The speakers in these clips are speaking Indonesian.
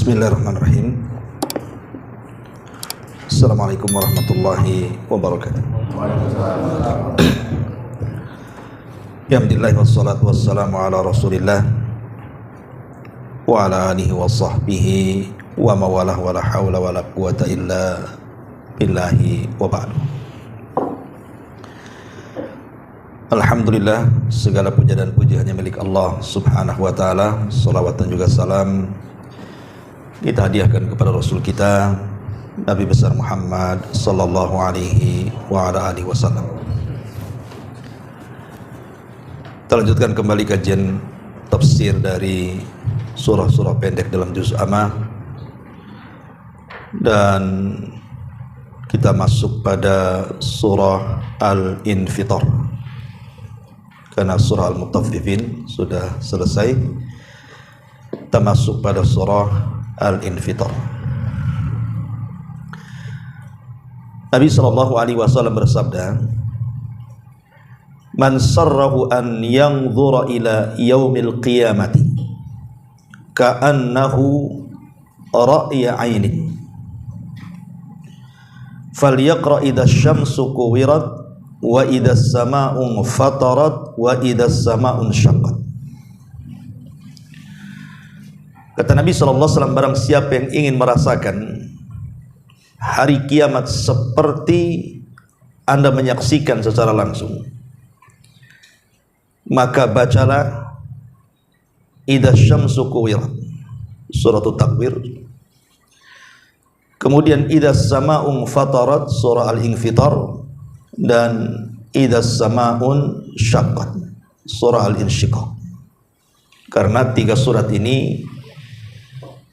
Bismillahirrahmanirrahim. Assalamualaikum warahmatullahi wabarakatuh. Alhamdulillah wassalatu wassalamu ala Rasulillah wa ala alihi wa sahbihi wa mawalah wa la hawla wa la quwata illa billahi wa ba'du. Alhamdulillah, segala puja dan puji hanya milik Allah subhanahu wa ta'ala. Salawat dan juga salam kita hadiahkan kepada Rasul kita Nabi besar Muhammad sallallahu alaihi wa ala alihi wasallam. Kita lanjutkan kembali kajian tafsir dari surah-surah pendek dalam juz Amma, dan kita masuk pada surah Al-Infitar karena surah Al-Mutaffifin sudah selesai. Kita masuk pada surah Al-Infitar. Nabi sallallahu alaihi wasallam bersabda, "Man sarrahu an yanzura ila yaumil qiyamati ka'annahu ra'ya 'ainin falyaqra idza syamsu kuwirat wa idza samaa'u fatarat wa idza samaa'u syaqqat." Kata Nabi sallallahu alaihi wasallam, barang siapa yang ingin merasakan hari kiamat seperti Anda menyaksikan secara langsung, maka bacalah idza syamsu kuwirat, surah At-Takwir, kemudian idza samaa'u fatarat, surah Al-Infitar, dan idza samaa'un syaqqat, surah Al-Insyiqaq. Karena tiga surat ini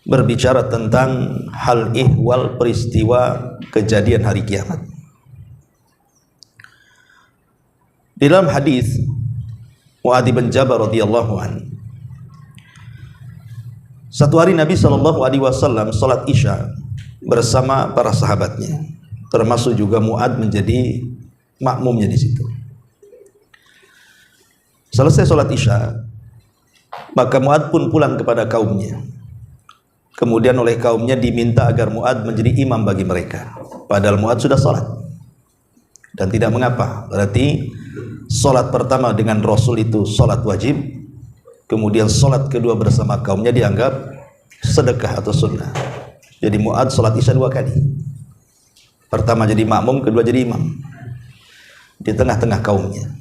berbicara tentang hal ihwal, peristiwa kejadian hari kiamat. Di dalam hadis Mu'adz bin Jabal radhiyallahu an, satu hari Nabi sallallahu alaihi wasallam salat Isya bersama para sahabatnya, termasuk juga Mu'adz menjadi makmumnya di situ. Selesai salat Isya, maka Mu'adz pun pulang kepada kaumnya. Kemudian oleh kaumnya diminta agar Mu'adz menjadi imam bagi mereka, padahal Mu'adz sudah salat. Dan tidak mengapa, berarti salat pertama dengan Rasul itu salat wajib, kemudian salat kedua bersama kaumnya dianggap sedekah atau sunnah. Jadi Mu'adz salat Isya dua kali, pertama jadi makmum, kedua jadi imam di tengah-tengah kaumnya.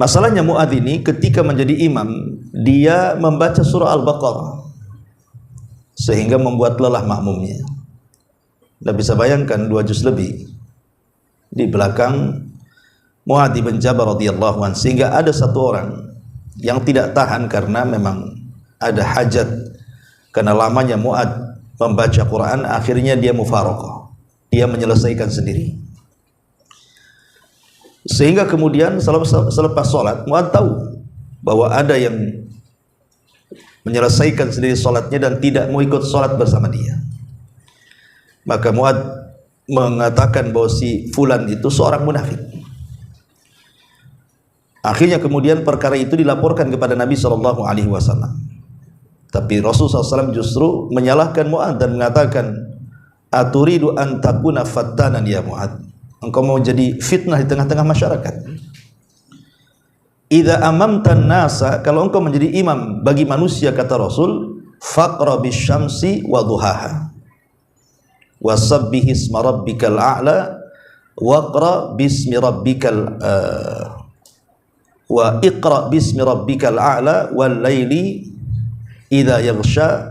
Masalahnya Mu'adz ini ketika menjadi imam, dia membaca surah Al-Baqarah sehingga membuat lelah makmumnya. Anda bisa bayangkan 2 juz lebih di belakang Mu'adz bin Jabal radhiyallahu anhu, sehingga ada satu orang yang tidak tahan karena memang ada hajat karena lamanya Mu'adz membaca Quran, akhirnya dia mufaraqah, dia menyelesaikan sendiri. Sehingga kemudian selepas sholat, Mu'adz tahu bahwa ada yang menyelesaikan sendiri sholatnya dan tidak mau ikut sholat bersama dia. Maka Mu'adz mengatakan bahwa si fulan itu seorang munafik. Akhirnya kemudian perkara itu dilaporkan kepada Nabi sallallahu alaihi wasallam. Tapi Rasulullah SAW justru menyalahkan Mu'adz dan mengatakan, "Aturidu an takuna fattanan ya Mu'adz? Engkau mau jadi fitnah di tengah-tengah masyarakat. Idza amamtan nasa, kalau engkau menjadi imam bagi manusia, kata Rasul, faqra bisyamsi wa duhaha wa sabbih isma rabbikal a'la waqra bismi rabbikal wa iqra bismi rabbikal a'la wal laili idza yaghsha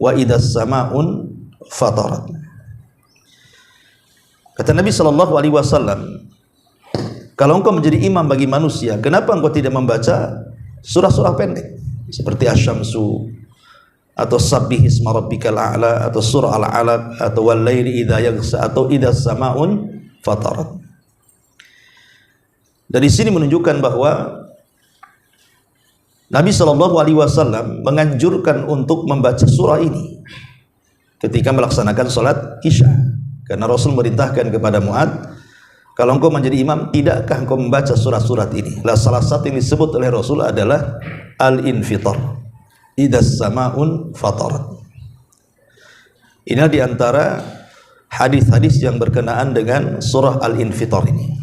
wa idza samaa'un fatarat." Kata Nabi sallallahu alaihi wasallam, kalau engkau menjadi imam bagi manusia, kenapa engkau tidak membaca surah-surah pendek seperti Asy-Syamsu atau Sabbih isma rabbikal a'la atau surah Al-'Alaq atau wal laili idza yaghsha atau idza samaa'un fatarat. Dari sini menunjukkan bahwa Nabi sallallahu alaihi wasallam menganjurkan untuk membaca surah ini ketika melaksanakan salat Isya. Karena Rasul merintahkan kepada Mu'adz, kalau engkau menjadi imam, tidakkah engkau membaca surat-surat ini? Salah satu yang disebut oleh Rasul adalah Al-Infitar. idzas samaun fatarat. Ini di antara hadis-hadis yang berkenaan dengan surah Al-Infitar ini.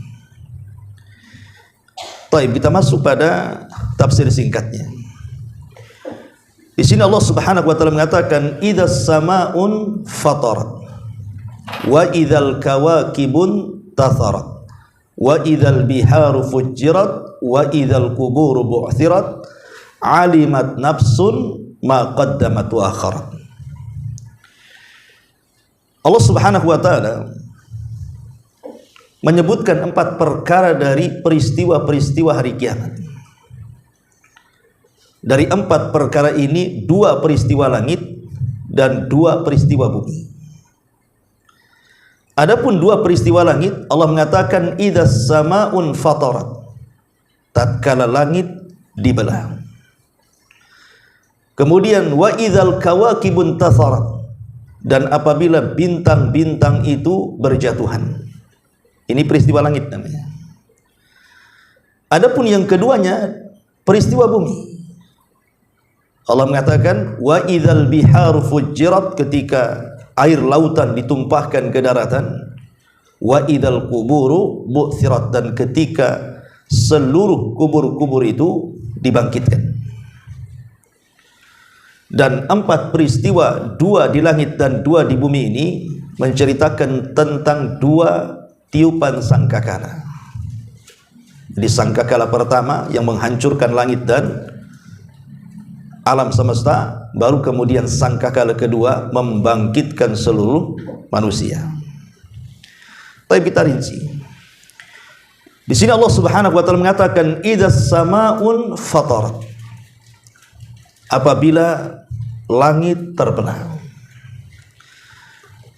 Baik, kita masuk pada tafsir singkatnya. Di sini Allah Subhanahu wa taala mengatakan idzas samaun fatarat wa idzal kawakibun tatharat wa idzal biharu fujjirat wa idzal quburu bu'thirat alimat nafsun ma qaddamat wa akharat. Allah Subhanahu wa taala menyebutkan 4 perkara dari peristiwa-peristiwa hari kiamat. Dari 4 perkara ini 2 peristiwa langit dan 2 peristiwa bumi. Adapun 2 peristiwa langit, Allah mengatakan idzas samaun fatarat, tatkala langit dibelah. Kemudian wa idzal kawakibun tatharat, dan apabila bintang-bintang itu berjatuhan. Ini peristiwa langit namanya. Adapun yang keduanya peristiwa bumi. Allah mengatakan wa idzal biharu fujjirat, ketika air lautan ditumpahkan ke daratan. Wa idzal quburu bu'thirat, dan ketika seluruh kubur-kubur itu dibangkitkan. Dan 4 peristiwa, 2 di langit dan 2 di bumi ini menceritakan tentang 2 tiupan sangkakala. Di sangkakala pertama yang menghancurkan langit dan alam semesta, baru kemudian sangkakala kedua membangkitkan seluruh manusia. Tapi kita rinci. Di sini Allah Subhanahu wa taala mengatakan idzas samaun fatarat, apabila langit terbelah.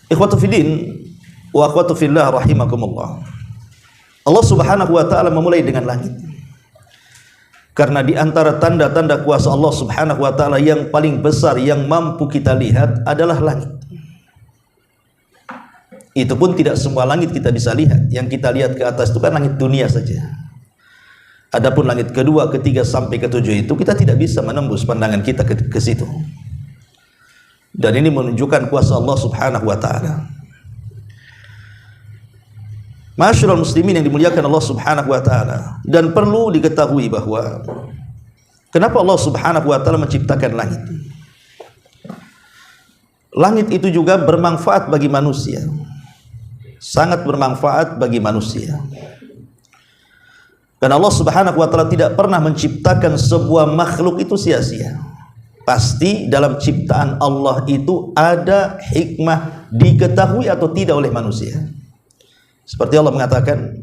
Ikhwatu fiddin wa akhwatu fillah rahimakumullah. Allah Subhanahu wa taala memulai dengan langit. Karena di antara tanda-tanda kuasa Allah Subhanahu wa taala yang paling besar yang mampu kita lihat adalah langit. Itu pun tidak semua langit kita bisa lihat. Yang kita lihat ke atas itu kan langit dunia saja. Adapun langit kedua, ketiga sampai ketujuh itu kita tidak bisa menembus pandangan kita ke situ. Dan ini menunjukkan kuasa Allah Subhanahu wa taala. Ma'asyiral muslimin yang dimuliakan Allah Subhanahu wa taala, dan perlu diketahui bahwa kenapa Allah Subhanahu wa taala menciptakan langit. Langit itu juga bermanfaat bagi manusia. Sangat bermanfaat bagi manusia. Dan Allah Subhanahu wa taala tidak pernah menciptakan sebuah makhluk itu sia-sia. Pasti dalam ciptaan Allah itu ada hikmah, diketahui atau tidak oleh manusia. Seperti Allah mengatakan,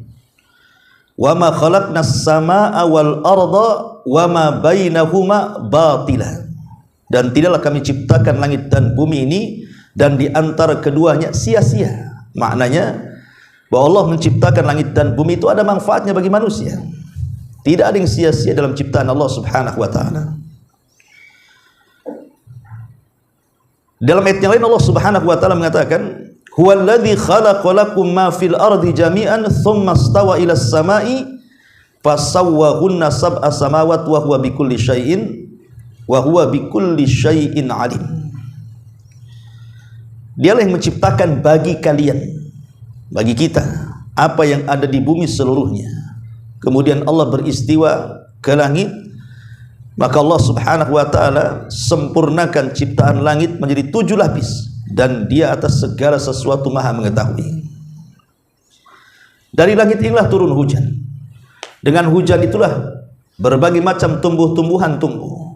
"Wa ma khalaqnas samaa'a wal arda wa ma bainahuma batila." Dan tidaklah kami ciptakan langit dan bumi ini dan di antara keduanya sia-sia. Maknanya bahwa Allah menciptakan langit dan bumi itu ada manfaatnya bagi manusia. Tidak ada yang sia-sia dalam ciptaan Allah Subhanahu wa taala. Dalam ayat yang lain Allah Subhanahu wa taala mengatakan, "Huwallazi khalaqa lakum ma fil ardi jami'an tsumma istawa ila as-sama'i fasawwahunna sab'a samawati wa huwa bikulli syai'in alim." Dialah yang menciptakan bagi kalian, bagi kita, apa yang ada di bumi seluruhnya. Kemudian Allah beristiwa ke langit, maka Allah Subhanahu wa taala sempurnakan ciptaan langit menjadi 7 lapis, dan Dia atas segala sesuatu Maha mengetahui. Dari langit inilah turun hujan. Dengan hujan itulah berbagai macam tumbuh-tumbuhan tumbuh.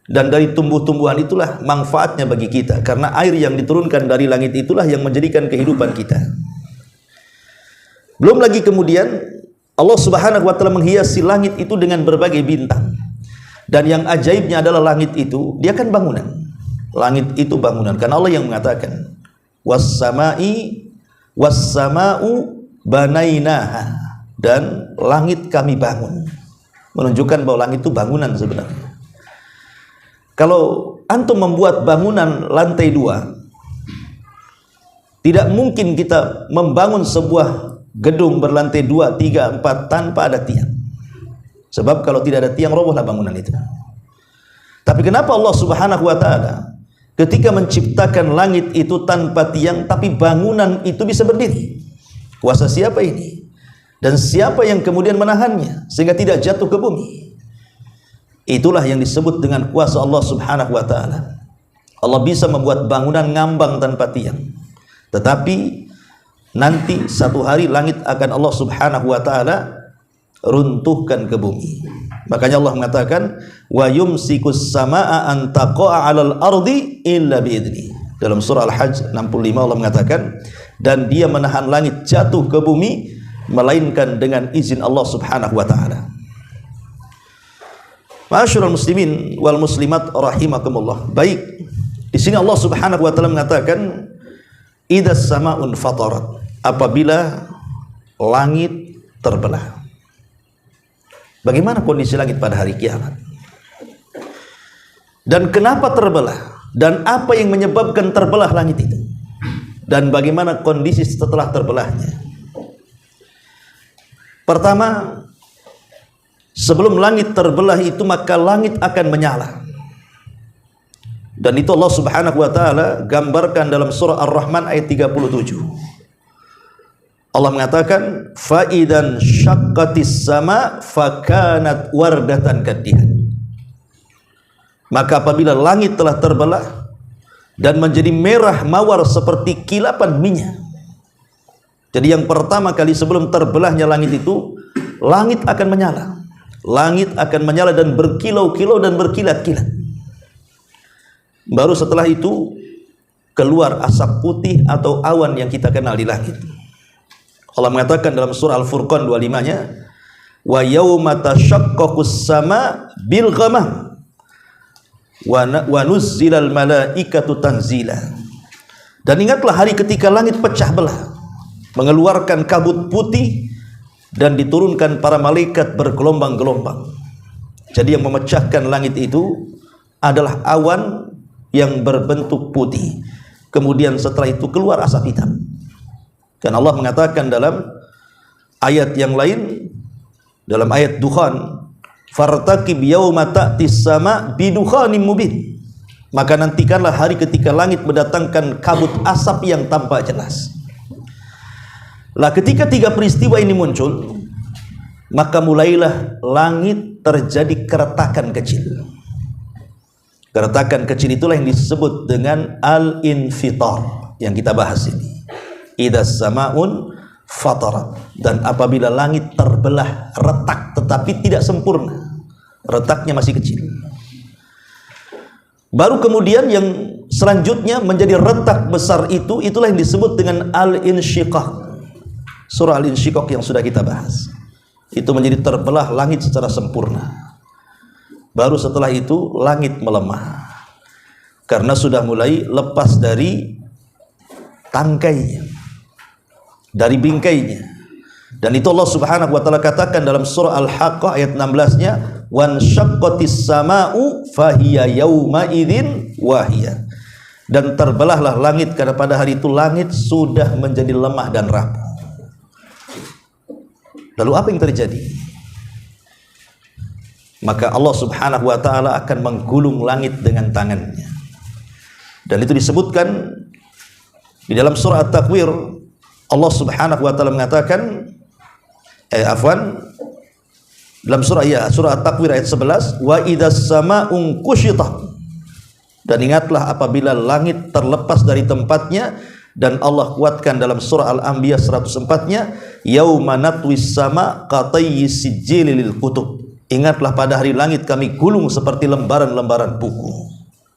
Dan dari tumbuh-tumbuhan itulah manfaatnya bagi kita, karena air yang diturunkan dari langit itulah yang menjadikan kehidupan kita. Belum lagi kemudian Allah Subhanahu wa taala menghiasi langit itu dengan berbagai bintang. Dan yang ajaibnya adalah langit itu, dia kan bangunan. Langit itu bangunan, karena Allah yang mengatakan, was-sama'u banainaha, dan langit kami bangun. Menunjukkan bahwa langit itu bangunan sebenarnya. Kalau antum membuat bangunan lantai 2, tidak mungkin kita membangun sebuah gedung berlantai 2, 3, 4 tanpa ada tiang. Sebab kalau tidak ada tiang, robohlah bangunan itu. Tapi kenapa Allah Subhanahu wa taala ketika menciptakan langit itu tanpa tiang, tapi bangunan itu bisa berdiri? Kuasa siapa ini? Dan siapa yang kemudian menahannya sehingga tidak jatuh ke bumi? Itulah yang disebut dengan kuasa Allah Subhanahu wa taala. Allah bisa membuat bangunan ngambang tanpa tiang, tetapi nanti satu hari langit akan Allah Subhanahu wa taala runtuhkan ke bumi. Makanya Allah mengatakan wa yumsikus samaa an taqa'a 'alal ardi illa biidni. Dalam surah Al-Hajj 65 Allah mengatakan, dan dia menahan langit jatuh ke bumi melainkan dengan izin Allah Subhanahu wa taala. Ma'asyiral muslimin wal muslimat rahimakumullah. Baik, di sini Allah Subhanahu wa taala mengatakan idas samaun fatarat, apabila langit terbelah. Bagaimana kondisi langit pada hari kiamat? Dan kenapa terbelah? Dan apa yang menyebabkan terbelah langit itu? Dan bagaimana kondisi setelah terbelahnya? Pertama, sebelum langit terbelah itu maka langit akan menyala. Dan itu Allah Subhanahu wa taala gambarkan dalam surah Ar-Rahman ayat 37. Allah mengatakan fa idan syaqqatis sama fakanat wardatan kadihan. Maka apabila langit telah terbelah dan menjadi merah mawar seperti kilapan minyak. Jadi yang pertama kali sebelum terbelahnya langit itu, langit akan menyala. Langit akan menyala dan berkilau-kilau dan berkilat-kilat. Baru setelah itu keluar asap putih atau awan yang kita kenal di langit. Allah mengatakan dalam surah Al-Furqan 25-nya, wa yauma tashaqqaqus sama bil ghamam wa nuzzilal malaikatu tanzila. Dan ingatlah hari ketika langit pecah belah, mengeluarkan kabut putih dan diturunkan para malaikat bergelombang-gelombang. Jadi yang memecahkan langit itu adalah awan yang berbentuk putih. Kemudian setelah itu keluar asap hitam. Dan Allah mengatakan dalam ayat yang lain, dalam ayat Dukhan, fartaqib yauma ta'tis sama bidukhanim mubin. Maka nantikanlah hari ketika langit mendatangkan kabut asap yang tampak jelas. Lah ketika tiga peristiwa ini muncul, maka mulailah langit terjadi keretakan kecil. Keretakan kecil itulah yang disebut dengan al-infitar yang kita bahas ini. Idas samaun fatarat. Dan apabila langit terbelah, retak tetapi tidak sempurna, retaknya masih kecil. Baru kemudian yang selanjutnya menjadi retak besar itu, itulah yang disebut dengan al-insyiqaq. Surah al-insyiqaq yang sudah kita bahas, itu menjadi terbelah langit secara sempurna. Baru setelah itu langit melemah karena sudah mulai lepas dari tangkainya, dari bingkainya. Dan itu Allah Subhanahu wa taala katakan dalam surah Al-Haqqah ayat 16-nya, wan syaqqatis sama'u fahiya yauma idzin wahiya. Dan terbelahlah langit karena pada hari itu langit sudah menjadi lemah dan rapuh. Lalu apa yang terjadi? Maka Allah Subhanahu wa taala akan menggulung langit dengan tangannya. Dan itu disebutkan di dalam surah At-Takwir. Allah Subhanahu wa taala mengatakan dalam surah At-Takwir ayat 11, wa idzas samaa'u kushitat. Dan ingatlah apabila langit terlepas dari tempatnya. Dan Allah kuatkan dalam surah Al-Anbiya 104-nya, yauma natwis sama qatayyis sijil lil kutub. Ingatlah pada hari langit kami gulung seperti lembaran-lembaran buku.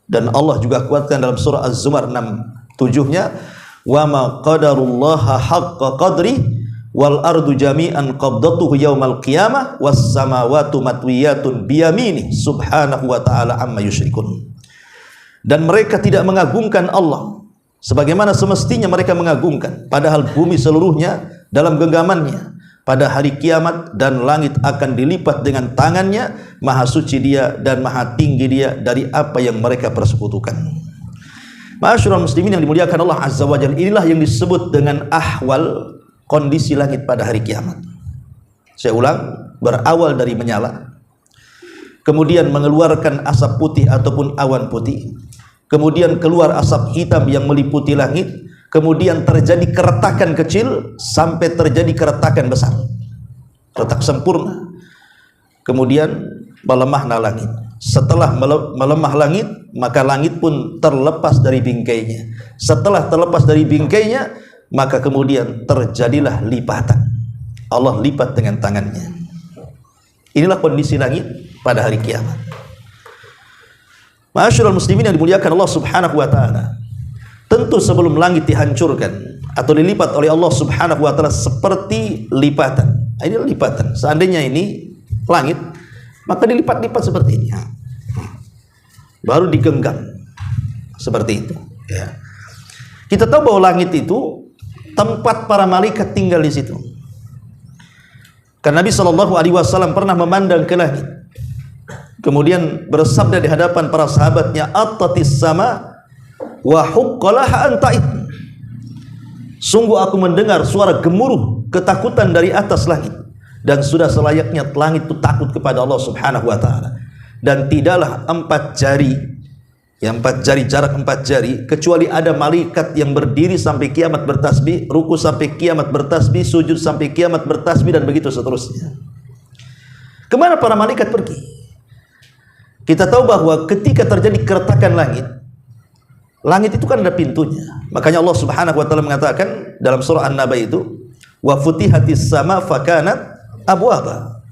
Dan Allah juga kuatkan dalam surah Az-Zumar 6:7-nya, wa ma qadarullaha haqqa qadri wal ardu jami'an qabdatuhu yaumal qiyamah was samawati matwiyatun biyamini subhanahu wa ta'ala amma yusyrikun. Dan mereka tidak mengagungkan Allah sebagaimana semestinya mereka mengagungkan, padahal bumi seluruhnya dalam genggamannya pada hari kiamat, dan langit akan dilipat dengan tangannya. Maha suci dia dan maha tinggi dia dari apa yang mereka persekutukan. Ma'asyiral muslimin yang dimuliakan Allah Azza wa Jalla, inilah yang disebut dengan ahwal, kondisi langit pada hari kiamat. Saya ulang, berawal dari menyala, kemudian mengeluarkan asap putih ataupun awan putih, kemudian keluar asap hitam yang meliputi langit, kemudian terjadi keretakan kecil sampai terjadi keretakan besar, retak sempurna, kemudian melemahlah langit. Setelah melemah langit, maka langit pun terlepas dari bingkainya. Setelah terlepas dari bingkainya, maka kemudian terjadilah lipatan. Allah lipat dengan tangannya. Inilah kondisi langit pada hari kiamat. Ma'asyiral muslimin yang dimuliakan Allah Subhanahu wa taala. Tentu sebelum langit dihancurkan atau dilipat oleh Allah Subhanahu wa taala seperti lipatan. Ini lipatan. Seandainya ini langit, maka dilipat-lipat seperti ini. Baru digenggam seperti itu, ya. Kita tahu bahwa langit itu tempat para malaikat tinggal di situ. Karena Nabi SAW pernah memandang ke langit, kemudian bersabda di hadapan para sahabatnya, "Attatis sama wa huqqalaha antait." Sungguh aku mendengar suara gemuruh ketakutan dari atas langit, dan sudah selayaknya langit itu takut kepada Allah Subhanahu wa taala. Dan tidaklah 4 jari, yang 4 jari, jarak 4 jari, kecuali ada malaikat yang berdiri sampai kiamat bertasbih, ruku sampai kiamat bertasbih, sujud sampai kiamat bertasbih, dan begitu seterusnya. Kemana para malaikat pergi? Kita tahu bahwa ketika terjadi keretakan langit, langit itu kan ada pintunya. Makanya Allah Subhanahu wa taala mengatakan dalam surah An-Naba itu, wa futihatis sama fakanat abwaba.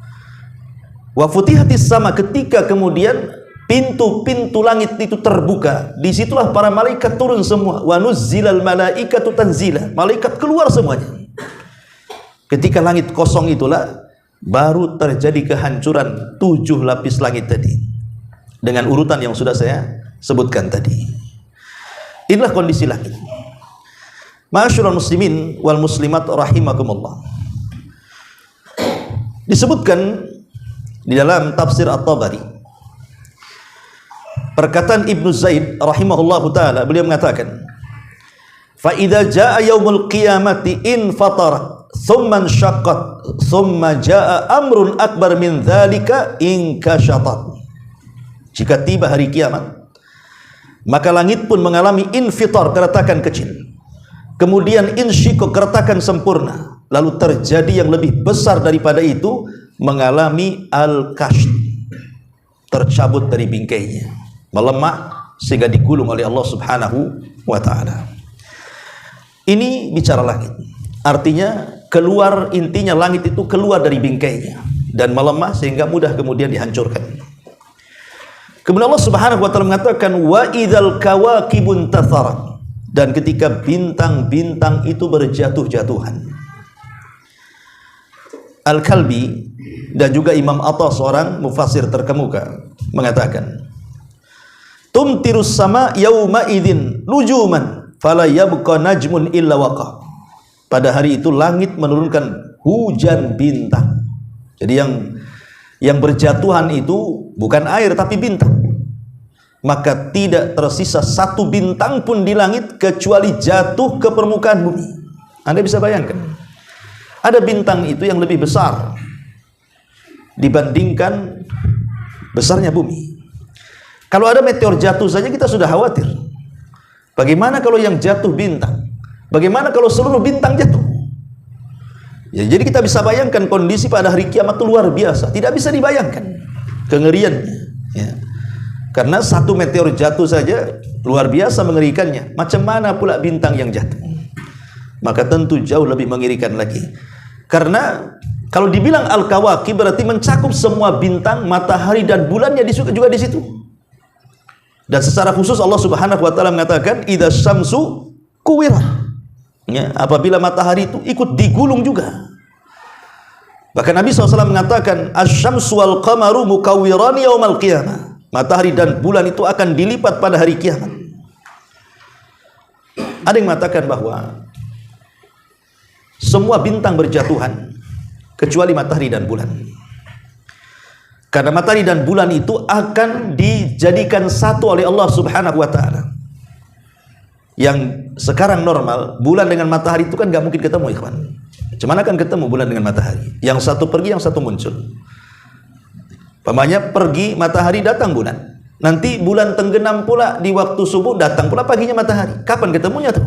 Wa futihatis sama, ketika kemudian pintu-pintu langit itu terbuka, disitulah para malaikat turun semua. Wa nuzzilal malaikatu tanzila, malaikat keluar semuanya. Ketika langit kosong itulah baru terjadi kehancuran 7 lapis langit tadi, dengan urutan yang sudah saya sebutkan tadi. Inilah kondisi langit. Ma'asyiral muslimin wal muslimat rahimakumullah. Disebutkan di dalam tafsir At-Tabari, perkataan Ibnu Zaid rahimahullahu taala, beliau mengatakan, "Fa idza jaa yaumul qiyamati in fatara thumma syaqqat thumma jaa amrun akbar min dzalika in kashatat." Jika tiba hari kiamat, maka langit pun mengalami infitar, keretakan kecil. Kemudian insyiqaq, keretakan sempurna. Lalu terjadi yang lebih besar daripada itu, mengalami al-kasht, tercabut dari bingkainya, melemah sehingga digulung oleh Allah Subhanahu wa taala. Ini bicara langit. Artinya keluar, intinya langit itu keluar dari bingkainya dan melemah sehingga mudah kemudian dihancurkan. Kemudian Allah Subhanahu wa taala mengatakan, wa idzal kawakibun tatharat, dan ketika bintang-bintang itu berjatuh-jatuhan. Al-Kalbi dan juga Imam Atta, seorang mufassir terkemuka, mengatakan, tumtirus sama yauma idzin nujuman fala yabqa najmun illa waqa. Pada hari itu langit menurunkan hujan bintang. Jadi yang berjatuhan itu bukan air tapi bintang. Maka tidak tersisa satu bintang pun di langit kecuali jatuh ke permukaan bumi. Anda bisa bayangkan, ada bintang itu yang lebih besar dibandingkan besarnya bumi. Kalau ada meteor jatuh saja kita sudah khawatir. Bagaimana kalau yang jatuh bintang? Bagaimana kalau seluruh bintang jatuh? Ya, jadi kita bisa bayangkan kondisi pada hari kiamat itu luar biasa. Tidak bisa dibayangkan kengeriannya. Ya. Karena satu meteor jatuh saja luar biasa mengerikannya. Macam mana pula bintang yang jatuh? Maka tentu jauh lebih mengerikan lagi. Karena kalau dibilang al-kawakib berarti mencakup semua bintang, matahari dan bulannya juga di situ. Dan secara khusus Allah Subhanahu wa taala mengatakan idza syamsu kuwirat. Ya, apabila matahari itu ikut digulung juga. Bahkan Nabi SAW mengatakan asy-syamsu wal qamaru mukawwirani yaumal qiyamah. Matahari dan bulan itu akan dilipat pada hari kiamat. Ada yang mengatakan bahwa semua bintang berjatuhan kecuali matahari dan bulan. Karena matahari dan bulan itu akan dijadikan satu oleh Allah Subhanahu wa taala. Yang sekarang normal, bulan dengan matahari itu kan gak mungkin ketemu, ikhwan. Cuman akan ketemu bulan dengan matahari. Yang satu pergi, yang satu muncul. Pamannya pergi matahari, datang bulan. Nanti bulan tenggelam pula di waktu subuh, datang pula paginya matahari. Kapan ketemunya tuh?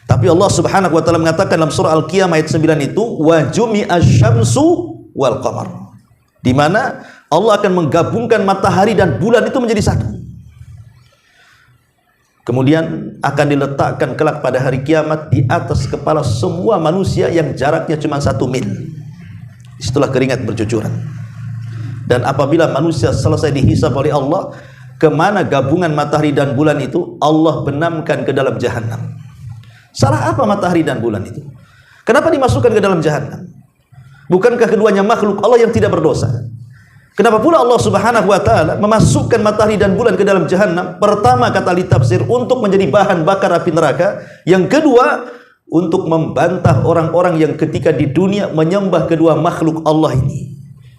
Tapi Allah Subhanahu wa taala mengatakan dalam surah Al-Qiyamah ayat 9 itu, wa jumi'asy syamsu wal qamar. Di mana Allah akan menggabungkan matahari dan bulan itu menjadi satu. Kemudian akan diletakkan kelak pada hari kiamat di atas kepala semua manusia yang jaraknya cuma 1 mil. Itulah keringat bercucuran. Dan apabila manusia selesai dihisab oleh Allah, kemana gabungan matahari dan bulan itu? Allah benamkan ke dalam jahanam. Salah apa matahari dan bulan itu? Kenapa dimasukkan ke dalam jahanam? Bukankah keduanya makhluk Allah yang tidak berdosa? Kenapa pula Allah Subhanahu wa taala memasukkan matahari dan bulan ke dalam jahanam? Pertama, kata ahli tafsir, untuk menjadi bahan bakar api neraka. Yang kedua, untuk membantah orang-orang yang ketika di dunia menyembah kedua makhluk Allah ini.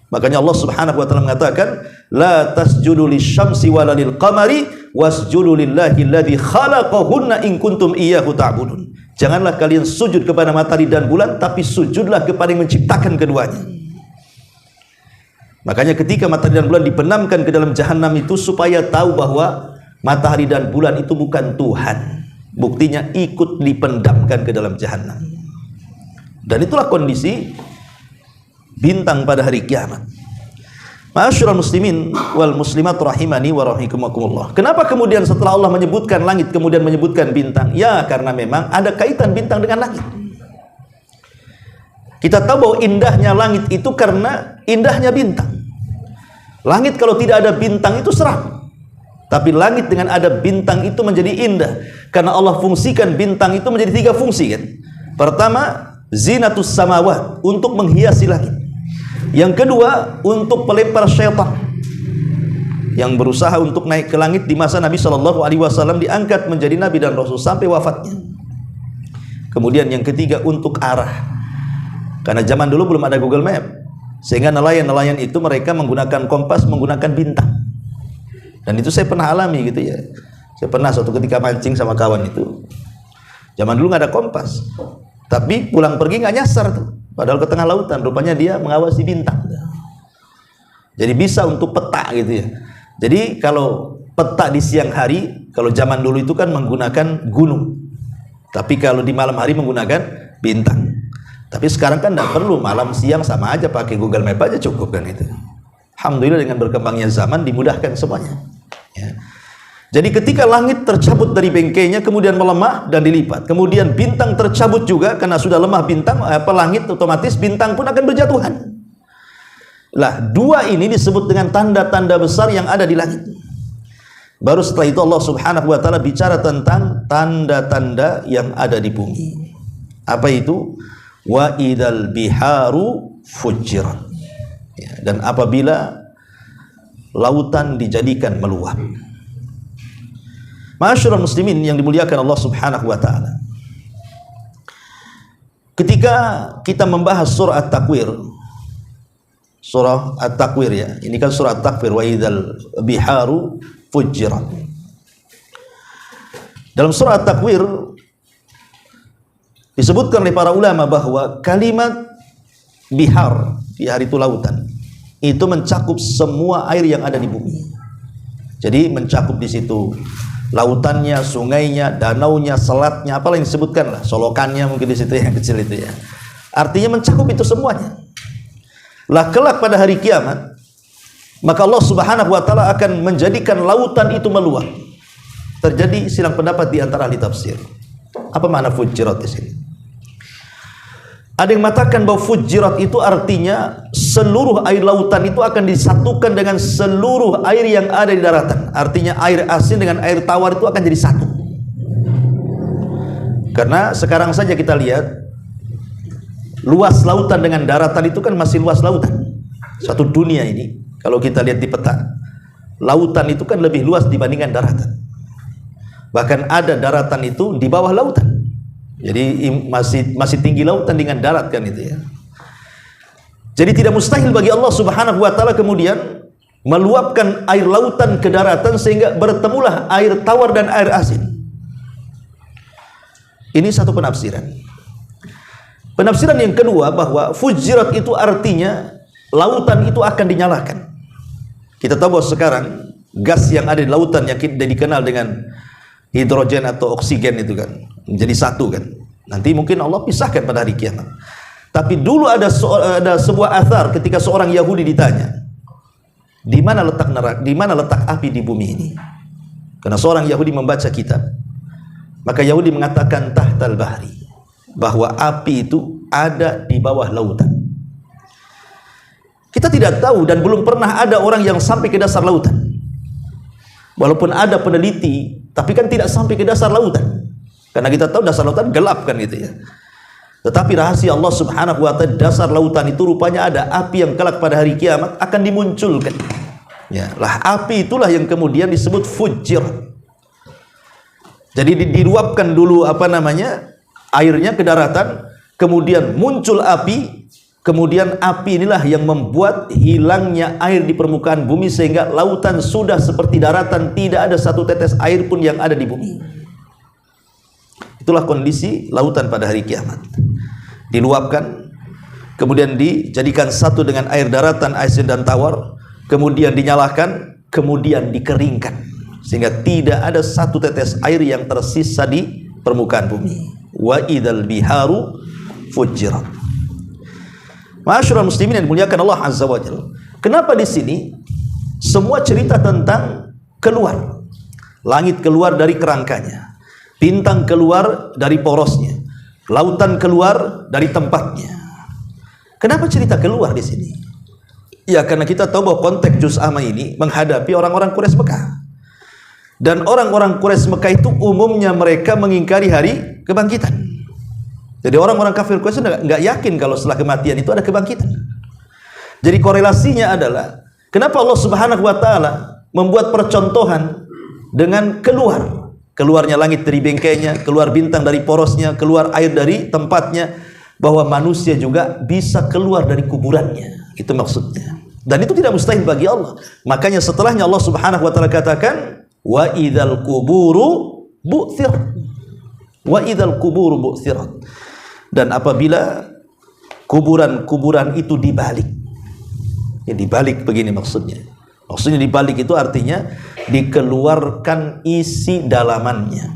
Makanya Allah Subhanahu wa taala mengatakan, la tasjudu lisyamsi wala lil qamari wasjudu lillahi alladzi khalaqahunna in kuntum iyyahu ta'budun. Janganlah kalian sujud kepada matahari dan bulan, tapi sujudlah kepada yang menciptakan keduanya. Makanya ketika matahari dan bulan dibenamkan ke dalam jahanam itu, supaya tahu bahwa matahari dan bulan itu bukan Tuhan. Buktinya ikut dipendamkan ke dalam jahanam. Dan itulah kondisi bintang pada hari kiamat. Ma'asyiral muslimin wal muslimat rahimani wa rahimakumullah. Kenapa kemudian setelah Allah menyebutkan langit kemudian menyebutkan bintang? Ya, karena memang ada kaitan bintang dengan langit. Kita tahu bahwa indahnya langit itu karena indahnya bintang. Langit kalau tidak ada bintang itu seram. Tapi langit dengan ada bintang itu menjadi indah, karena Allah fungsikan bintang itu menjadi 3 fungsi kan. Pertama, zinatus samawat, untuk menghiasi langit. Yang kedua, untuk pelempar syaitan yang berusaha untuk naik ke langit di masa Nabi Shallallahu Alaihi Wasallam diangkat menjadi Nabi dan Rasul sampai wafatnya. Kemudian yang ketiga, untuk arah, karena zaman dulu belum ada Google Map, sehingga nelayan-nelayan itu mereka menggunakan kompas, menggunakan bintang. Dan itu saya pernah alami gitu ya. Saya pernah suatu ketika mancing sama kawan itu. Zaman dulu nggak ada kompas, tapi pulang pergi nggak nyasar tuh. Padahal ke tengah lautan, rupanya dia mengawasi bintang. Jadi bisa untuk peta gitu ya. Jadi kalau peta di siang hari, kalau zaman dulu itu kan menggunakan gunung. Tapi kalau di malam hari menggunakan bintang. Tapi sekarang kan tidak perlu, malam siang sama aja, pakai Google Map aja cukup kan itu. Alhamdulillah dengan berkembangnya zaman dimudahkan semuanya. Ya. Jadi ketika langit tercabut dari bengkainya kemudian melemah dan dilipat, kemudian bintang tercabut juga karena sudah lemah bintang, langit otomatis bintang pun akan berjatuhan. Lah, 2 ini disebut dengan tanda-tanda besar yang ada di langit. Baru setelah itu Allah Subhanahu wa taala bicara tentang tanda-tanda yang ada di bumi. Apa itu? Wa idzal biharu fujirat. Ya, dan apabila lautan dijadikan meluap. Ma'asyiral muslimin yang dimuliakan Allah Subhanahu wa taala. Ketika kita membahas surah At-Takwir, surah At-Takwir ya. Ini kan surah At-Takwir, wa idzal biharu fujirat. Dalam surah At-Takwir disebutkan oleh para ulama bahwa kalimat bihar, bihar itu lautan, itu mencakup semua air yang ada di bumi. Jadi mencakup di situ lautannya, sungainya, danaunya, selatnya, apalah yang disebutkan lah, solokannya mungkin di situ yang kecil itu ya. Artinya mencakup itu semuanya. Lah kelak pada hari kiamat, maka Allah Subhanahu wa taala akan menjadikan lautan itu meluap. Terjadi silang pendapat di antara ahli tafsir. Apa makna fujirat di sini? Ada yang mengatakan bahwa fujirat itu artinya seluruh air lautan itu akan disatukan dengan seluruh air yang ada di daratan. Artinya air asin dengan air tawar itu akan jadi satu. Karena sekarang saja kita lihat luas lautan dengan daratan itu kan masih luas lautan. Satu dunia ini kalau kita lihat di peta, lautan itu kan lebih luas dibandingkan daratan. Bahkan ada daratan itu di bawah lautan. Jadi masih tinggi lautan dengan darat kan itu ya. Jadi tidak mustahil bagi Allah Subhanahu wa taala kemudian meluapkan air lautan ke daratan sehingga bertemulah air tawar dan air asin. Ini satu penafsiran. Penafsiran yang kedua bahwa fujirat itu artinya lautan itu akan dinyalakan. Kita tahu bahwa sekarang gas yang ada di lautan yang dikenal dengan hidrogen atau oksigen itu kan menjadi satu kan. Nanti mungkin Allah pisahkan pada hari kiamat. Tapi dulu ada sebuah athar ketika seorang Yahudi ditanya, di mana letak neraka, di mana letak api di bumi ini? Karena seorang Yahudi membaca kitab, maka Yahudi mengatakan tahtal bahri, bahwa api itu ada di bawah lautan. Kita tidak tahu dan belum pernah ada orang yang sampai ke dasar lautan. Walaupun ada peneliti, tapi kan tidak sampai ke dasar lautan. Karena kita tahu dasar lautan gelap kan gitu ya. Tetapi rahasia Allah Subhanahu wa ta'ala, dasar lautan itu rupanya ada api yang kelak pada hari kiamat akan dimunculkan. Ya, lah api itulah yang kemudian disebut fujir. Jadi diluapkan dulu airnya ke daratan, kemudian muncul api. Kemudian api inilah yang membuat hilangnya air di permukaan bumi sehingga lautan sudah seperti daratan, tidak ada satu tetes air pun yang ada di bumi. Itulah kondisi lautan pada hari kiamat. Diluapkan, kemudian dijadikan satu dengan air daratan, asin dan tawar, kemudian dinyalakan, kemudian dikeringkan sehingga tidak ada satu tetes air yang tersisa di permukaan bumi. Wa idzal biharu fujirat. Ma'asyiral muslimin yang dimuliakan Allah Azza wa Jalla. Kenapa di sini semua cerita tentang keluar? Langit keluar dari kerangkanya, bintang keluar dari porosnya, lautan keluar dari tempatnya. Kenapa cerita keluar di sini? Ya karena kita tahu bahwa konteks juz amma ini menghadapi orang-orang Quraisy Mekah. Dan orang-orang Quraisy Mekah itu umumnya mereka mengingkari hari kebangkitan. Jadi orang-orang kafir Quraisy nggak yakin kalau setelah kematian itu ada kebangkitan. Jadi korelasinya adalah kenapa Allah Subhanahu wa ta'ala membuat percontohan dengan keluarnya langit dari bengkainya, keluar bintang dari porosnya, keluar air dari tempatnya, bahwa manusia juga bisa keluar dari kuburannya. Itu maksudnya. Dan itu tidak mustahil bagi Allah. Makanya setelahnya Allah Subhanahu wa ta'ala katakan wa idzal quburu bu'thirat. Wa idzal quburu bu'thirat. Dan apabila kuburan-kuburan itu dibalik, ya dibalik begini maksudnya. Maksudnya dibalik itu artinya dikeluarkan isi dalamannya.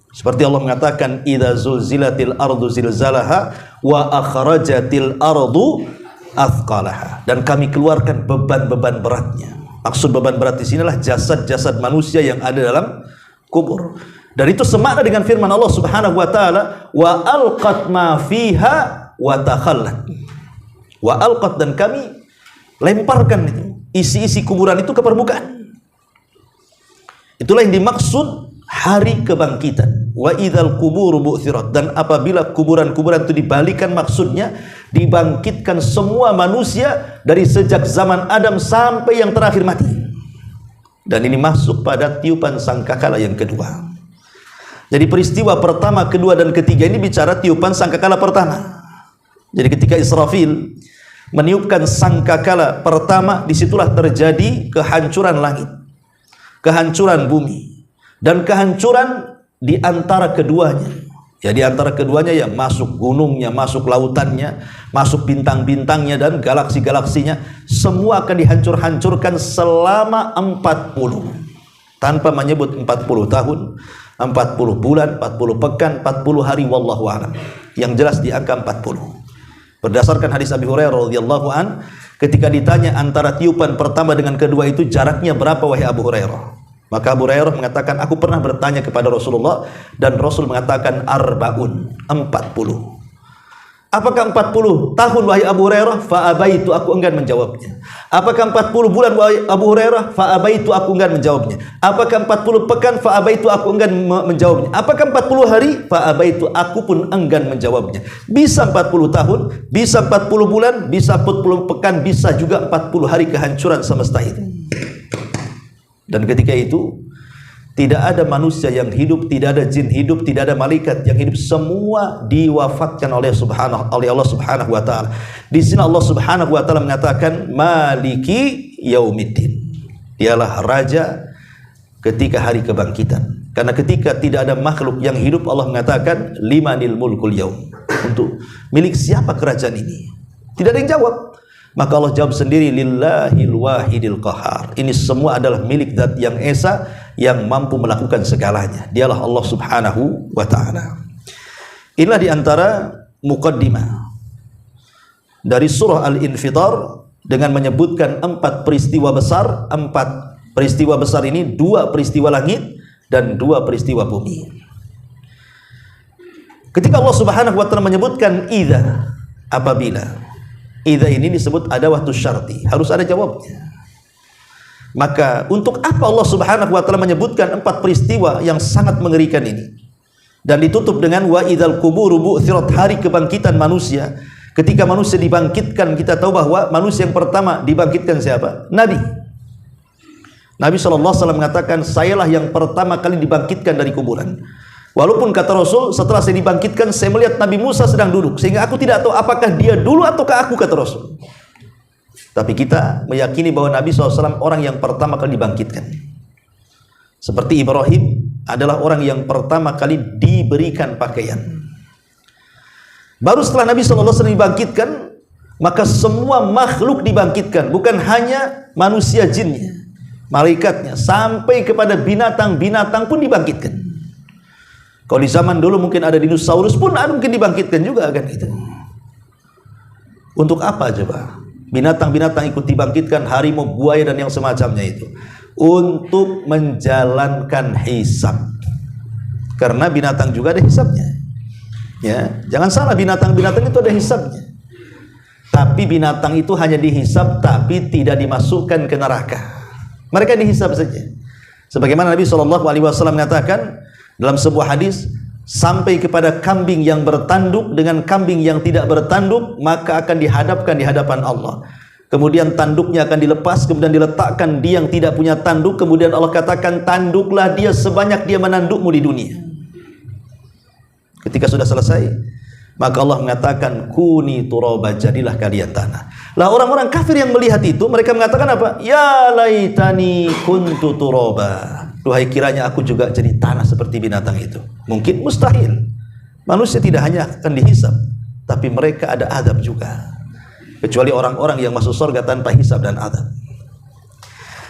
Seperti Allah mengatakan idza zulzilatil ardu zilzalaha wa akhrajatil ardu athqalaha. Dan kami keluarkan beban-beban beratnya. Maksud beban berat di sinilah jasad-jasad manusia yang ada dalam kubur. Dan itu semakna dengan firman Allah Subhanahu wa taala, wa alqat ma fiha wa takhallat. Wa alqat, dan kami lemparkan itu isi-isi kuburan itu ke permukaan. Itulah yang dimaksud hari kebangkitan. Wa idzal quburu bu'thirat. Dan apabila kuburan-kuburan itu dibalikan, maksudnya dibangkitkan semua manusia dari sejak zaman Adam sampai yang terakhir mati. Dan ini masuk pada tiupan sangkakala yang kedua. Jadi peristiwa pertama, kedua dan ketiga ini bicara tiupan sangkakala pertama. Jadi ketika Israfil meniupkan sangkakala pertama, disitulah terjadi kehancuran langit, kehancuran bumi, dan kehancuran di antara keduanya. Ya di antara keduanya ya masuk gunungnya, masuk lautannya, masuk bintang-bintangnya dan galaksi-galaksinya, semua akan dihancur-hancurkan selama 40. Tanpa menyebut 40 tahun, 40 bulan, 40 pekan, 40 hari, wallahu a'lam. Yang jelas di angka 40. Berdasarkan hadis Abi Hurairah radhiyallahu an, ketika ditanya antara tiupan pertama dengan kedua itu jaraknya berapa wahai Abu Hurairah? Maka Abu Hurairah mengatakan, aku pernah bertanya kepada Rasulullah dan Rasul mengatakan arbaun, 40. Apakah 40 tahun wahai Abu Hurairah? Fa'abaitu, aku enggan menjawabnya. Apakah 40 bulan wahai Abu Hurairah? Fa'abaitu, aku enggan menjawabnya. Apakah 40 pekan? Fa'abaitu, aku enggan menjawabnya. Apakah 40 hari? Fa'abaitu, aku pun enggan menjawabnya. Bisa 40 tahun, bisa 40 bulan, bisa 40 pekan, bisa juga 40 hari kehancuran semesta itu. Dan ketika itu tidak ada manusia yang hidup, tidak ada jin hidup, tidak ada malaikat yang hidup, semua diwafatkan oleh Allah Subhanahu wa taala. Di sini Allah Subhanahu wa taala mengatakan Maliki Yaumiddin. Dialah raja ketika hari kebangkitan. Karena ketika tidak ada makhluk yang hidup, Allah mengatakan limanil mulkul yaum. Untuk milik siapa kerajaan ini? Tidak ada yang jawab. Maka Allah jawab sendiri, lillahil wahidil qahar. Ini semua adalah milik Zat yang esa, yang mampu melakukan segalanya. Dialah Allah Subhanahu wa ta'ala. Inilah diantara muqaddimah dari surah Al-Infitar dengan menyebutkan 4 peristiwa besar. 4 peristiwa besar ini 2 peristiwa langit dan 2 peristiwa bumi. Ketika Allah Subhanahu wa ta'ala menyebutkan idza, apabila, idza ini disebut adawatu syarti, harus ada jawabnya. Maka untuk apa Allah Subhanahu wa ta'ala menyebutkan 4 peristiwa yang sangat mengerikan ini dan ditutup dengan wa idzal quburu bu'thirat, hari kebangkitan manusia. Ketika manusia dibangkitkan, kita tahu bahwa manusia yang pertama dibangkitkan siapa? Nabi SAW mengatakan, sayalah yang pertama kali dibangkitkan dari kuburan. Walaupun kata Rasul, setelah saya dibangkitkan, saya melihat Nabi Musa sedang duduk, sehingga aku tidak tahu apakah dia dulu ataukah aku, kata Rasul. Tapi kita meyakini bahwa Nabi SAW orang yang pertama kali dibangkitkan. Seperti Ibrahim adalah orang yang pertama kali diberikan pakaian. Baru setelah Nabi SAW dibangkitkan, maka semua makhluk dibangkitkan, bukan hanya manusia, jinnya, malaikatnya, sampai kepada binatang-binatang pun dibangkitkan. Kalau di zaman dulu mungkin ada dinosaurus pun mungkin dibangkitkan juga kan gitu. Untuk apa coba? Binatang-binatang ikut dibangkitkan, harimau, buaya dan yang semacamnya itu. Untuk menjalankan hisab. Karena binatang juga ada hisabnya. Ya, jangan salah, binatang-binatang itu ada hisabnya. Tapi binatang itu hanya dihisab tapi tidak dimasukkan ke neraka. Mereka dihisab saja. Sebagaimana Nabi SAW mengatakan dalam sebuah hadis, sampai kepada kambing yang bertanduk dengan kambing yang tidak bertanduk, maka akan dihadapkan di hadapan Allah. Kemudian tanduknya akan dilepas, kemudian diletakkan dia yang tidak punya tanduk. Kemudian Allah katakan, tanduklah dia sebanyak dia menandukmu di dunia. Ketika sudah selesai, maka Allah mengatakan, kuni turaba, jadilah kalian tanah. Lah orang-orang kafir yang melihat itu, mereka mengatakan apa? Ya laitani kuntu turaba. Duhai kiranya aku juga jadi tanah seperti binatang itu. Mungkin mustahil. Manusia tidak hanya akan dihisab, tapi mereka ada azab juga. Kecuali orang-orang yang masuk surga tanpa hisab dan azab.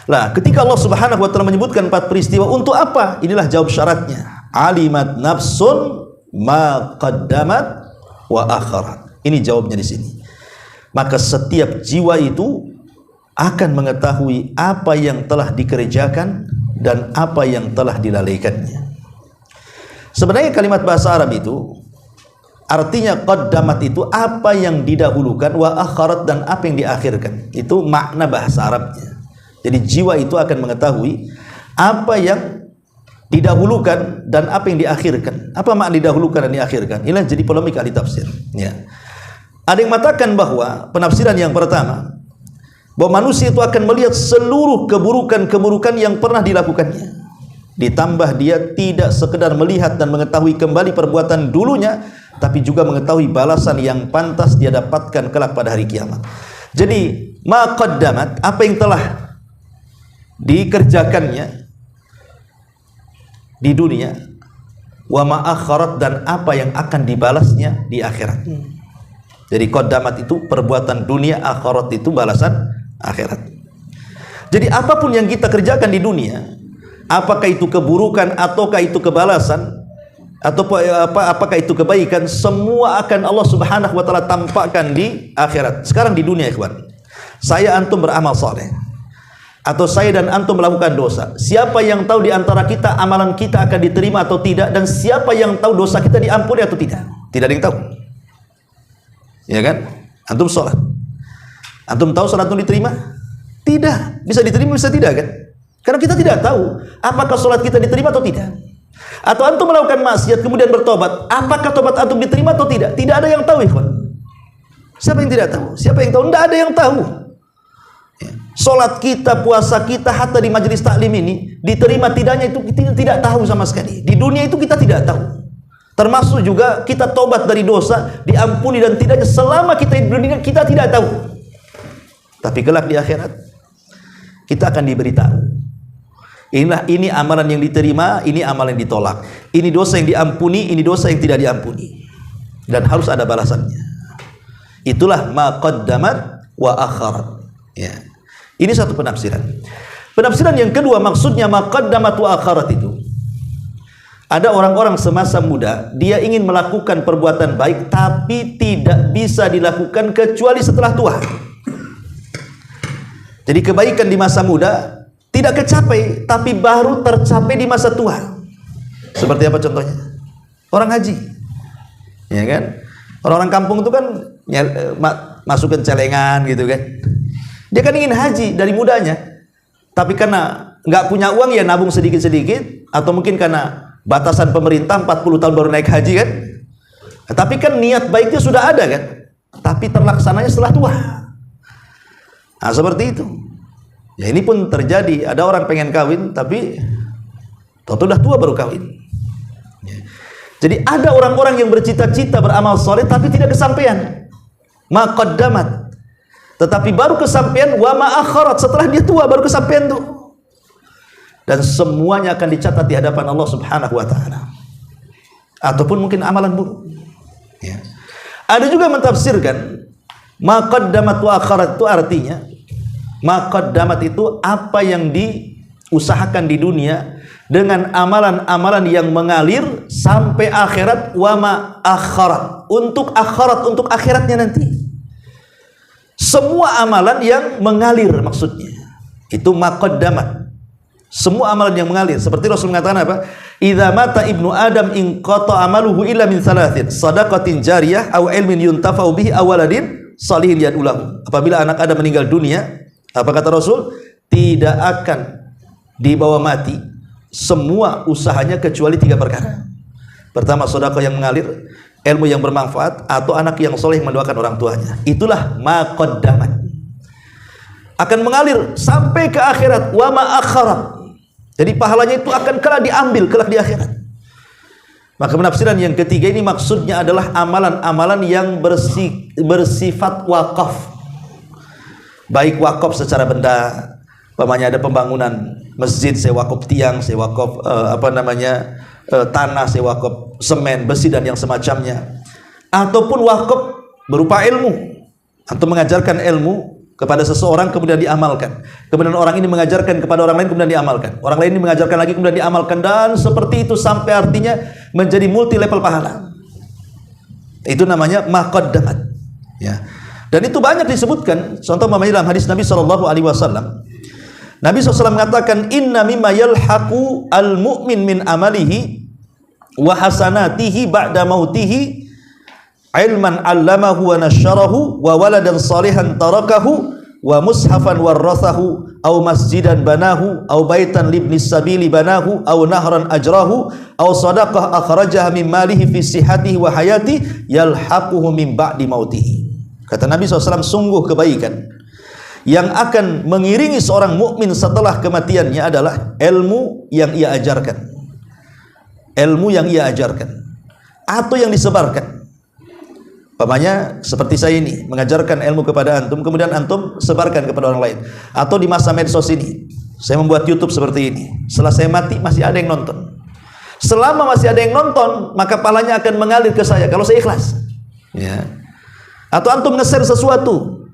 Nah, ketika Allah Subhanahu wa ta'ala menyebutkan 4 peristiwa, untuk apa? Inilah jawab syaratnya. Alimat nafsun ma qaddamat wa akharat. Ini jawabnya di sini. Maka setiap jiwa itu akan mengetahui apa yang telah dikerjakan dan apa yang telah dilalaikannya. Sebenarnya kalimat bahasa Arab itu artinya qaddamat itu apa yang didahulukan, wa akharat dan apa yang diakhirkan. Itu makna bahasa Arabnya. Jadi jiwa itu akan mengetahui apa yang didahulukan dan apa yang diakhirkan. Apa makna didahulukan dan diakhirkan? Inilah jadi polemik ahli tafsir. Ya. Ada yang mengatakan bahwa penafsiran yang pertama, bahwa manusia itu akan melihat seluruh keburukan-keburukan yang pernah dilakukannya. Ditambah dia tidak sekedar melihat dan mengetahui kembali perbuatan dulunya, tapi juga mengetahui balasan yang pantas dia dapatkan kelak pada hari kiamat. Jadi, ma qaddamat, apa yang telah dikerjakannya di dunia, wa ma akharat, dan apa yang akan dibalasnya di akhirat. Jadi qaddamat itu perbuatan dunia, akharat itu balasan akhirat. Jadi apapun yang kita kerjakan di dunia, apakah itu keburukan ataukah itu kebalasan, atau apakah itu kebaikan, semua akan Allah Subhanahu wa ta'ala tampakkan di akhirat. Sekarang di dunia, ikhwan, saya antum beramal saleh, atau saya dan antum melakukan dosa, siapa yang tahu di antara kita amalan kita akan diterima atau tidak? Dan siapa yang tahu dosa kita diampuni atau tidak? Tidak ada yang tahu. Ya kan? Antum sholat, antum tahu sholat antum diterima? Tidak. Bisa diterima, bisa tidak kan? Karena kita tidak tahu apakah sholat kita diterima atau tidak. Atau antum melakukan maksiat kemudian bertobat, apakah tobat antum diterima atau tidak? Tidak ada yang tahu, ikhwan. Siapa yang tidak tahu? Siapa yang tahu? Tidak ada yang tahu. Ya. Sholat kita, puasa kita, hatta di majelis taklim ini diterima tidaknya itu kita tidak tahu sama sekali. Di dunia itu kita tidak tahu. Termasuk juga kita tobat dari dosa, diampuni dan tidaknya selama kita di dunia kita tidak tahu. Tapi kelak di akhirat kita akan diberitahu. Ini amalan yang diterima, ini amalan yang ditolak. Ini dosa yang diampuni, ini dosa yang tidak diampuni. Dan harus ada balasannya. Itulah ma qaddamat wa akharat. Ya. Ini satu penafsiran. Penafsiran yang kedua, maksudnya ma qaddamat wa akharat itu, ada orang-orang semasa muda, dia ingin melakukan perbuatan baik tapi tidak bisa dilakukan kecuali setelah tua. Jadi kebaikan di masa muda tidak kecapai, tapi baru tercapai di masa tua. Seperti apa contohnya? Orang haji, ya kan? Orang-orang kampung itu kan masukkan celengan gitu kan. Dia kan ingin haji dari mudanya, tapi karena nggak punya uang ya nabung sedikit-sedikit, atau mungkin karena batasan pemerintah 40 tahun baru naik haji kan. Tapi kan niat baiknya sudah ada kan, tapi terlaksananya setelah tua. Nah seperti itu. Ya ini pun terjadi, ada orang pengen kawin tapi sudah tua baru kawin. Ya. Jadi ada orang-orang yang bercita-cita beramal soleh tapi tidak kesampaian. Ma qaddamat, tetapi baru kesampaian, wa ma akharat, setelah dia tua baru kesampaian tuh. Dan semuanya akan dicatat di hadapan Allah Subhanahu wa taala. Ataupun mungkin amalan buruk. Ya. Ada juga mentafsirkan ma qaddamat wa akharat itu artinya, ma qaddamat itu apa yang diusahakan di dunia dengan amalan-amalan yang mengalir sampai akhirat, wa ma akharat, untuk akhirat, untuk akhiratnya nanti. Semua amalan yang mengalir maksudnya. Itu ma qaddamat. Semua amalan yang mengalir. Seperti Rasul mengatakan apa? Idza mata ibnu Adam in qata amaluhu illa min thalathin, shadaqatin jariyah aw ilmin yuntafa'u bihi aw waladin salihin yad'ulahu. Apabila anak Adam meninggal dunia, apa kata Rasul? Tidak akan dibawa mati semua usahanya kecuali 3 perkara. Pertama, sedekah yang mengalir, ilmu yang bermanfaat, atau anak yang soleh yang mendoakan orang tuanya. Itulah ma qaddamat. Akan mengalir sampai ke akhirat, wa ma akharat. Jadi pahalanya itu akan kelak diambil kelak di akhirat. Maka penafsiran yang ketiga ini maksudnya adalah amalan-amalan yang bersifat wakaf. Baik wakaf secara benda, umpamanya ada pembangunan masjid, saya wakaf tiang, saya wakaf tanah, saya wakaf semen, besi dan yang semacamnya. Ataupun wakaf berupa ilmu, atau mengajarkan ilmu kepada seseorang kemudian diamalkan. Kemudian orang ini mengajarkan kepada orang lain kemudian diamalkan. Orang lain ini mengajarkan lagi kemudian diamalkan, dan seperti itu sampai artinya menjadi multi level pahala. Itu namanya ma qaddamat. Ya. Dan itu banyak disebutkan. Contoh dalam hadis Nabi SAW. Nabi SAW mengatakan, inna mimma yalhaqu al-mu'min min amalihi wa hasanatihi ba'da mautihi ilman 'allamahu wa nasyarahu wa waladan salihan tarakahu wa mushafan warathahu aw masjidan banahu aw baitan libnis sabili banahu aw nahran ajrahu aw sadaqah akhrajaha min malihi fi sihhatihi wa hayatihi yalhaquhu min ba'di mautihi. Kata Nabi SAW, sungguh kebaikan yang akan mengiringi seorang mukmin setelah kematiannya adalah ilmu yang ia ajarkan. Ilmu yang ia ajarkan atau yang disebarkan. Umpamanya seperti saya ini mengajarkan ilmu kepada antum, kemudian antum sebarkan kepada orang lain. Atau di masa medsos ini saya membuat YouTube seperti ini. Setelah saya mati masih ada yang nonton. Selama masih ada yang nonton, maka pahalanya akan mengalir ke saya kalau saya ikhlas. Ya. Atau antum nge-share sesuatu,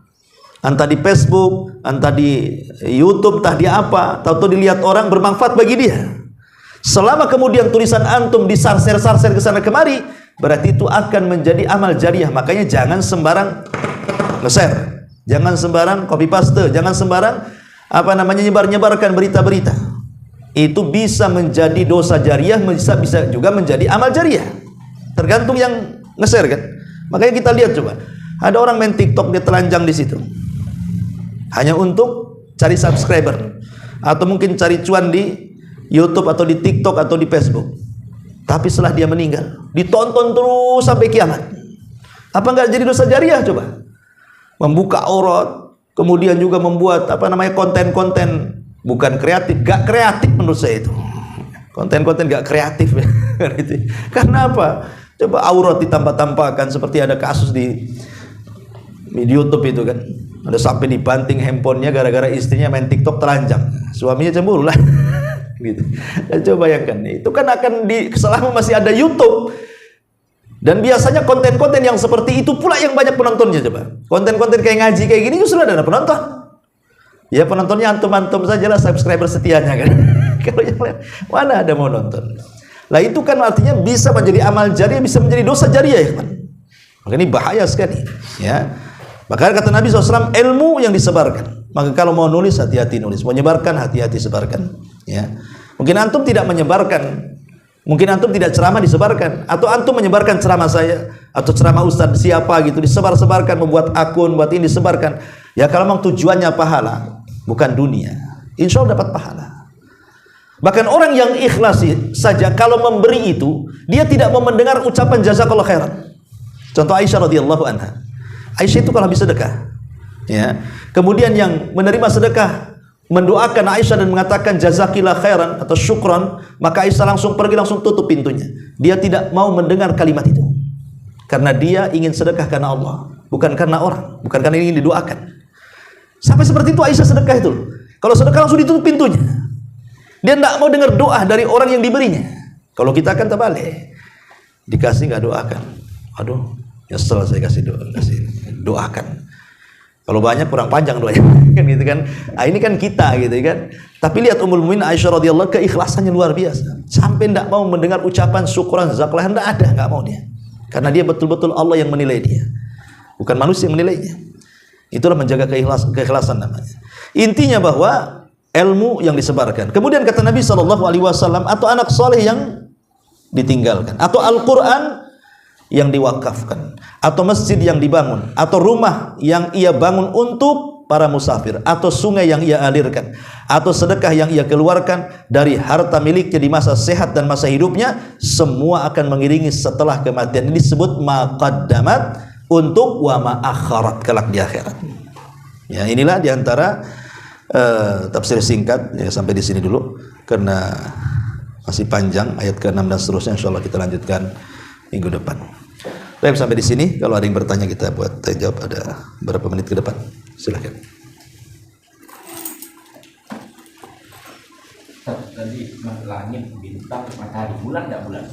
entah di Facebook, entah di YouTube, entah di apa, atau dilihat orang bermanfaat bagi dia. Selama kemudian tulisan antum disarser-sarser ke sana kemari, berarti itu akan menjadi amal jariah. Makanya jangan sembarang nge-share, jangan sembarang copy paste, jangan sembarang nyebar-nyebarkan berita-berita. Itu bisa menjadi dosa jariah, bisa juga menjadi amal jariah. Tergantung yang nge-share kan. Makanya kita lihat coba, ada orang main TikTok, dia telanjang di situ hanya untuk cari subscriber, atau mungkin cari cuan di YouTube atau di TikTok atau di Facebook. Tapi setelah dia meninggal, ditonton terus sampai kiamat. Apa enggak jadi dosa jariah coba? Membuka aurat, kemudian juga membuat konten-konten bukan kreatif, gak kreatif menurut saya itu. Konten-konten gak kreatif. Karena apa? Coba aurat ditambah-tambahkan, seperti ada kasus di YouTube itu kan. Ada sampai dibanting handphonenya gara-gara istrinya main TikTok telanjang. Suaminya cemburu lah. Gitu. Coba bayangkan, itu kan akan selama masih ada YouTube, Dan biasanya konten-konten yang seperti itu pula yang banyak penontonnya. Coba konten-konten kayak ngaji kayak gini justru ada penonton. Ya penontonnya antum-antum saja lah, subscriber setianya kan. Kalau yang lain mana ada mau nonton. Lah itu kan artinya bisa menjadi amal jariah, bisa menjadi dosa jariah ya kan. Maka ini bahaya sekali ya. Maka kata Nabi SAW, ilmu yang disebarkan. Maka kalau mau nulis, hati-hati nulis. Mau menyebarkan, hati-hati sebarkan ya. Mungkin antum tidak menyebarkan, mungkin antum tidak ceramah disebarkan, atau antum menyebarkan ceramah saya atau ceramah ustadz siapa gitu, disebar-sebarkan, membuat akun, buat ini disebarkan. Ya kalau memang tujuannya pahala, bukan dunia, insya Allah dapat pahala. Bahkan orang yang ikhlas saja kalau memberi itu, dia tidak mau mendengar ucapan jazakallah khairan. Contoh Aisyah radhiyallahu anha. Aisyah itu kalau habis sedekah, ya, kemudian yang menerima sedekah mendoakan Aisyah dan mengatakan jazakillah khairan atau syukran, maka Aisyah langsung pergi, langsung tutup pintunya. Dia tidak mau mendengar kalimat itu, karena dia ingin sedekah karena Allah, bukan karena orang, bukan karena ingin didoakan. Sampai seperti itu Aisyah sedekah itu. Kalau sedekah langsung ditutup pintunya. Dia tidak mau dengar doa dari orang yang diberinya. Kalau kita kan terbalik, dikasih nggak doakan. Aduh, nyesel saya kasih doakan. Kalau banyak kurang panjang doanya kan gitu kan. Nah, ini kan kita gitu kan. Tapi lihat Ummul Mukminin Aisyah radhiyallahu keikhlasannya luar biasa. Sampai tidak mau mendengar ucapan syukuran zakallah, tidak ada, nggak mau dia. Karena dia betul-betul Allah yang menilai dia, bukan manusia yang menilainya. Itulah menjaga keikhlasan namanya. Intinya bahwa ilmu yang disebarkan. Kemudian kata Nabi SAW, atau anak soleh yang ditinggalkan, atau Al-Quran yang diwakafkan, atau masjid yang dibangun, atau rumah yang ia bangun untuk para musafir, atau sungai yang ia alirkan, atau sedekah yang ia keluarkan dari harta miliknya di masa sehat dan masa hidupnya, semua akan mengiringi setelah kematian. Ini disebut maqaddamat, untuk wa ma'akharat, kelak di akhirat. Ya, inilah diantara tafsir singkat ya, sampai di sini dulu karena masih panjang ayat ke-6 dan seterusnya, insyaallah kita lanjutkan minggu depan. Baik, sampai di sini. Kalau ada yang bertanya kita buat jawab, ada berapa menit ke depan. Silakan. Tadi langit, bintang, matahari, bulan enggak bulan?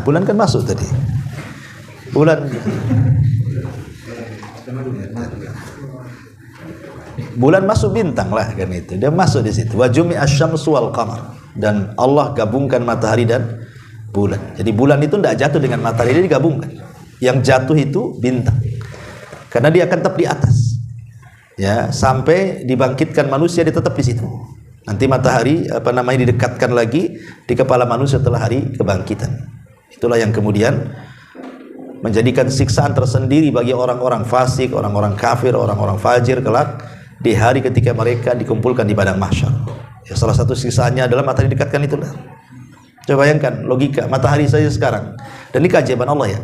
Bulan kan masuk tadi. Bulan masuk bintang lah kan itu. Dia masuk di situ. Wa jumi'asy syamsu wal qamar. Dan Allah gabungkan matahari dan bulan. Jadi bulan itu tidak jatuh dengan matahari, dia digabungkan. Yang jatuh itu bintang. Karena dia akan tetap di atas. Ya, sampai dibangkitkan manusia dia tetap di situ. Nanti matahari didekatkan lagi di kepala manusia setelah hari kebangkitan. Itulah yang kemudian menjadikan siksaan tersendiri bagi orang-orang fasik, orang-orang kafir, orang-orang fajir kelak di hari ketika mereka dikumpulkan di padang mahsyar. Ya, salah satu siksaannya adalah matahari didekatkan itulah. Coba bayangkan logika matahari saja sekarang. Dan ini keajaiban Allah ya.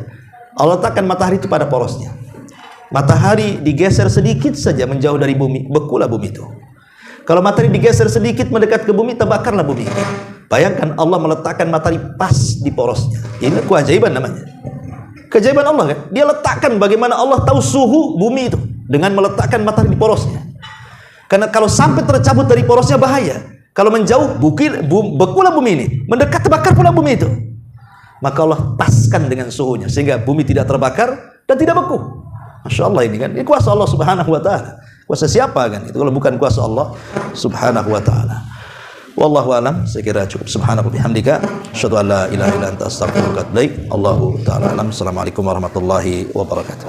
Allah letakkan matahari itu pada porosnya. Matahari digeser sedikit saja menjauh dari bumi, bekulah bumi itu. Kalau matahari digeser sedikit mendekat ke bumi, terbakarlah bumi. Bayangkan Allah meletakkan matahari pas di porosnya. Ini keajaiban namanya. Keajaiban Allah kan. Dia letakkan bagaimana Allah tahu suhu bumi itu dengan meletakkan matahari di porosnya. Karena kalau sampai tercabut dari porosnya bahaya. Kalau menjauh bekulah bumi ini, mendekat terbakar pula bumi itu. Maka Allah paskan dengan suhunya sehingga bumi tidak terbakar dan tidak beku. Masya Allah, ini kan ini kuasa Allah subhanahu wa ta'ala. Kuasa siapa kan itu kalau bukan kuasa Allah subhanahu wa ta'ala. Wallahu alam, saya kira cukup. Subhanahu bihamdika asyhadu an la ilaha illa anta astaghfiruka wa atubu ilaik. Allahu ta'ala alam. Assalamualaikum warahmatullahi wabarakatuh.